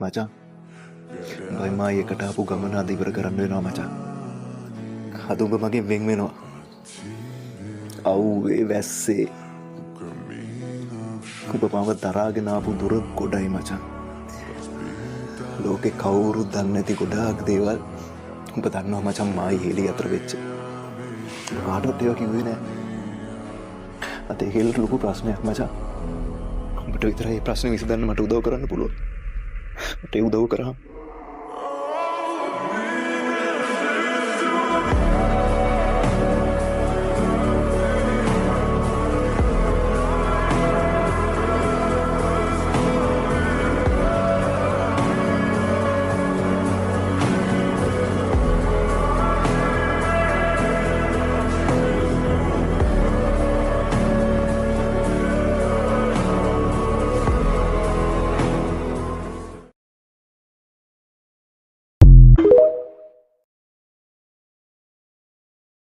මචං බයි මා එකට ආපු ගමන අද ඉවර කරන්න වෙනවා මචං. අද උඹ මගෙන් වෙන් වෙනවා. අව්වේ වැස්සේ උඹ මාව දරාගෙන ආපු දුර ගොඩයි මචං. ලෝකේ කවුරුත් දන්නේ නැති ගොඩාක් දේවල් උඹ දන්නවා මචං. මායි හේලි අතර වෙච්ච කාටවත් ඒවා කිව්වේ නෑ. අද හේලට ලොකු ප්‍රශ්නයක් මචං. උඹට විතරයි මේ ප්‍රශ්නේ විසඳන්න මට උදව් කරන්න පුළුවන්. මට උදව් කරා